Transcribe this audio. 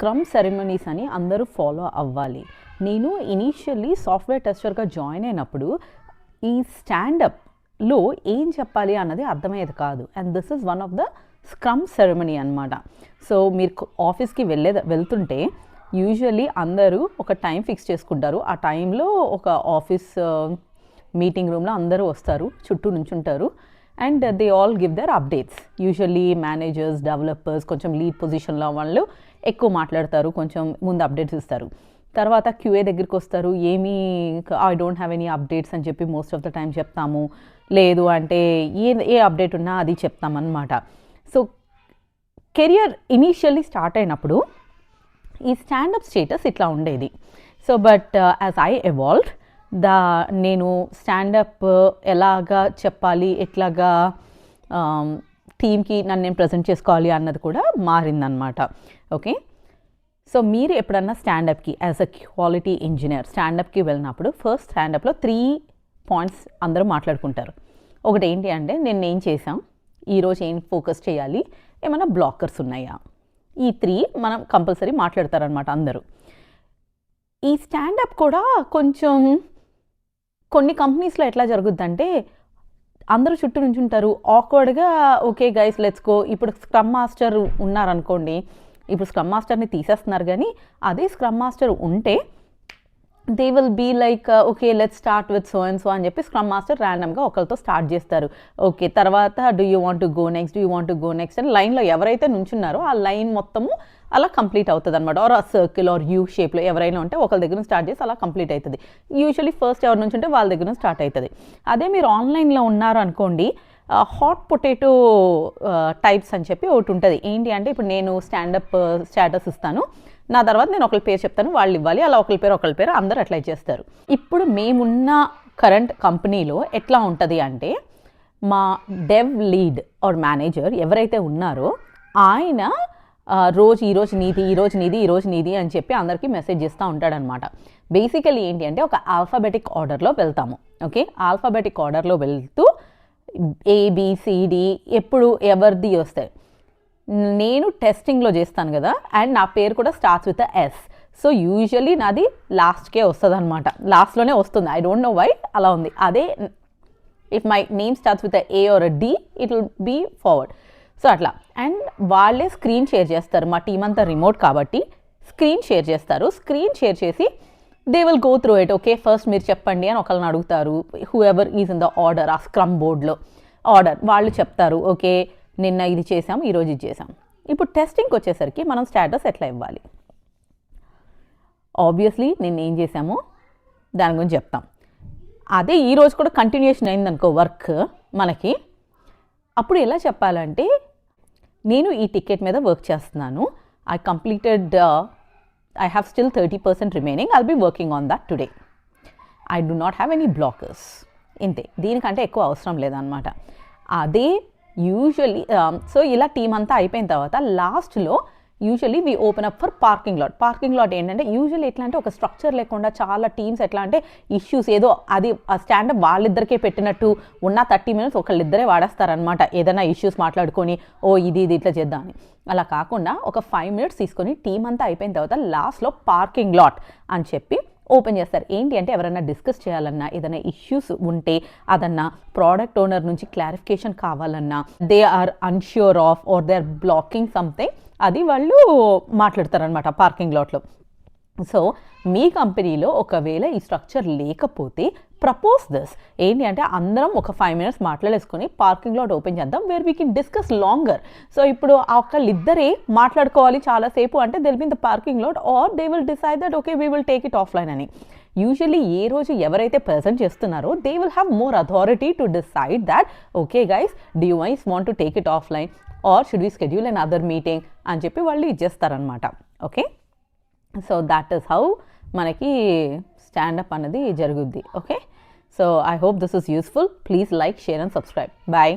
Scrum ceremonies అని అందరూ follow అవ్వాలి. నేను ఇనీషియల్లీ సాఫ్ట్వేర్ టెస్టర్గా జాయిన్ అయినప్పుడు ఈ స్టాండప్లో ఏం చెప్పాలి అన్నది అర్థమయ్యేది కాదు. And this is one of the scrum ceremony అనమాట. సో మీరు ఆఫీస్కి వెళ్తుంటే యూజువల్లీ అందరూ ఒక టైం ఫిక్స్ చేసుకుంటారు. ఆ టైంలో ఒక ఆఫీస్ మీటింగ్ రూమ్లో అందరూ వస్తారు, చుట్టూ నుంచుంటారు. And they all give their updates. Usually managers, developers, కొంచెం లీడ్ పొజిషన్లో వాళ్ళు ఎక్కువ మాట్లాడతారు, కొంచెం ముందు అప్డేట్స్ ఇస్తారు. తర్వాత క్యూఏ దగ్గరికి వస్తారు, ఏమీ I don't have any updates అని చెప్పి మోస్ట్ ఆఫ్ ద టైం చెప్తాము. లేదు అంటే ఏ అప్డేట్ ఉన్నా అది చెప్తామన్నమాట. సో కెరియర్ ఇనీషియల్లీ స్టార్ట్ అయినప్పుడు ఈ స్టాండప్ స్టేటస్ ఇట్లా ఉండేది. So but as I evolved నేను స్టాండప్ ఎలాగా చెప్పాలి, ఎట్లాగా టీమ్కి నన్ను నేను ప్రజెంట్ చేసుకోవాలి అన్నది కూడా మారిందనమాట. ఓకే, సో మీరు ఎప్పుడన్నా స్టాండప్కి యాజ్ అ క్వాలిటీ ఇంజనీర్ స్టాండప్కి వెళ్ళినప్పుడు ఫస్ట్ స్టాండప్లో 3 పాయింట్స్ అందరూ మాట్లాడుకుంటారు. ఒకటి ఏంటి అంటే నేను ఏం చేసాం, ఈరోజు ఏం ఫోకస్ చేయాలి, ఏమైనా బ్లాకర్స్ ఉన్నాయా, ఈ 3 మనం కంపల్సరీ మాట్లాడతారనమాట అందరూ. ఈ స్టాండప్ కూడా కొంచెం కొన్ని కంపెనీస్లో ఎట్లా జరుగుద్దంటే అందరూ చుట్టూ నుంచుంటారు, ఆక్వర్డ్గా ఓకే గైస్ లెట్స్ గో. ఇప్పుడు స్క్రమ్ మాస్టర్ ఉన్నారనుకోండి, ఇప్పుడు స్క్రమ్ మాస్టర్ని తీసేస్తున్నారు, కానీ అదే స్క్రమ్ మాస్టర్ ఉంటే they will be like okay let's start with so and so అని చెప్పి స్క్రమ్ మాస్టర్ ర్యాండమ్గా ఒకరితో స్టార్ట్ చేస్తారు. ఓకే, తర్వాత do you want to go next, do you want to go next అని లైన్లో ఎవరైతే నుంచున్నారో ఆ లైన్ మొత్తము అలా కంప్లీట్ అవుతుంది అనమాట. ఆర్ ఆ సర్కిల్ ఆర్ యూ షేప్లో ఎవరైనా ఉంటే ఒకరి దగ్గర స్టార్ట్ చేసి అలా కంప్లీట్ అవుతుంది. యూజువలీ ఫస్ట్ ఎవరి నుంచి ఉంటే వాళ్ళ దగ్గర స్టార్ట్ అవుతుంది. అదే మీరు ఆన్లైన్లో ఉన్నారు అనుకోండి, హాట్ పొటాటో టైప్స్ అని చెప్పి ఒకటి ఉంటుంది. ఏంటి అంటే ఇప్పుడు నేను స్టాండప్ స్టేటస్ ఇస్తాను, నా తర్వాత నేను ఒకరి పేరు చెప్తాను, వాళ్ళు ఇవ్వాలి, అలా ఒకరి పేరు అందరూ అట్లా చేస్తారు. ఇప్పుడు మేమున్న కరెంట్ కంపెనీలో ఎట్లా ఉంటుంది అంటే మా డెవ్ లీడ్ ఆర్ మేనేజర్ ఎవరైతే ఉన్నారో ఆయన ఈరోజు నీది అని చెప్పి అందరికీ మెసేజ్ చేస్తూ ఉంటాడనమాట. బేసికలీ ఏంటి అంటే ఒక ఆల్ఫాబెటిక్ ఆర్డర్లో వెళ్తాము. ఓకే, ఆల్ఫాబెటిక్ ఆర్డర్లో వెళ్తూ ఏబిసిడి ఎప్పుడు ఎవరిది వస్తాయి. నేను టెస్టింగ్లో చేస్తాను కదా, అండ్ నా పేరు కూడా starts with S. So usually నాది లాస్ట్కే వస్తుంది అనమాట, లాస్ట్లోనే వస్తుంది. ఐ డోంట్ నో వై అలా ఉంది. అదే if my name starts with A R D it will be forward. So అట్లా. అండ్ వాళ్ళే స్క్రీన్ షేర్ చేస్తారు, మా టీం అంతా రిమోట్ కాబట్టి స్క్రీన్ షేర్ చేస్తారు. స్క్రీన్ షేర్ చేసి they will go through it. Okay, first మీరు చెప్పండి అని ఒకళ్ళని అడుగుతారు, whoever is in the order, ఆ స్క్రమ్ బోర్డ్లో ఆర్డర్ వాళ్ళు చెప్తారు. ఓకే, నిన్న ఇది చేసాం, ఈరోజు ఇది చేసాం. ఇప్పుడు టెస్టింగ్కి వచ్చేసరికి మనం స్టేటస్ ఎట్లా ఇవ్వాలి, ఆబ్వియస్లీ నిన్న ఏం చేసామో దాని గురించి చెప్తాం. అదే ఈరోజు కూడా కంటిన్యూషన్ అయిందనుకో వర్క్ మనకి, అప్పుడు ఎలా చెప్పాలంటే నేను ఈ టికెట్ మీద వర్క్ చేస్తున్నాను, I completed, I have still 30% remaining, I'll be working on that today, I do not have any blockers. ఇంతే, దీనికంటే ఎక్కువ అవసరం లేదనమాట. అదే యూజువల్లీ సో ఇలా టీం అంతా అయిపోయిన తర్వాత లాస్ట్లో usually we open up for parking lot. Parking lot ఏంటంటే యూజువల్లీ ఎట్లా అంటే ఒక స్ట్రక్చర్ లేకుండా చాలా టీమ్స్ ఎట్లా అంటే ఇష్యూస్ ఏదో అది ఆ స్టాండప్ వాళ్ళిద్దరికే పెట్టినట్టు ఉన్న 30 minutes ఒకళ్ళిద్దరే వాడేస్తారనమాట, ఏదైనా ఇష్యూస్ మాట్లాడుకొని ఓ ఇది ఇట్లా చేద్దామని. అలా కాకుండా ఒక 5 minutes తీసుకొని టీం అంతా అయిపోయిన తర్వాత లాస్ట్లో పార్కింగ్ లాట్ అని చెప్పి ఓపెన్ చేస్తారు. ఏంటి అంటే ఎవరైనా డిస్కస్ చేయాలన్నా, ఏదైనా ఇష్యూస్ ఉంటే, అదన్నా ప్రోడక్ట్ ఓనర్ నుంచి క్లారిఫికేషన్ కావాలన్నా, they are unsure of or they are blocking something, అది వాళ్ళు మాట్లాడతారనమాట పార్కింగ్ లాట్లో. సో మీ కంపెనీలో ఒకవేళ ఈ స్ట్రక్చర్ లేకపోతే ప్రపోజ్ దిస్. ఏంటి అంటే అందరం ఒక 5 minutes మాట్లాడేసుకొని పార్కింగ్ లాట్ ఓపెన్ చేద్దాం, where we can discuss longer. So ఇప్పుడు ఒకళ్ళిద్దరే మాట్లాడుకోవాలి చాలాసేపు అంటే they will be in the parking lot, or they will decide that okay we will take it offline అని. యూజువల్లీ ఏ రోజు ఎవరైతే ప్రజెంట్ చేస్తున్నారో they will have more authority to decide that okay guys do you wise want to take it offline or should we schedule another meeting అని చెప్పి వాళ్ళు ఇచ్చేస్తారనమాట. Okay, so that is how మనకి stand up అన్నది జరుగుద్ది. Okay, so I hope this is useful. Please like, share and subscribe. Bye.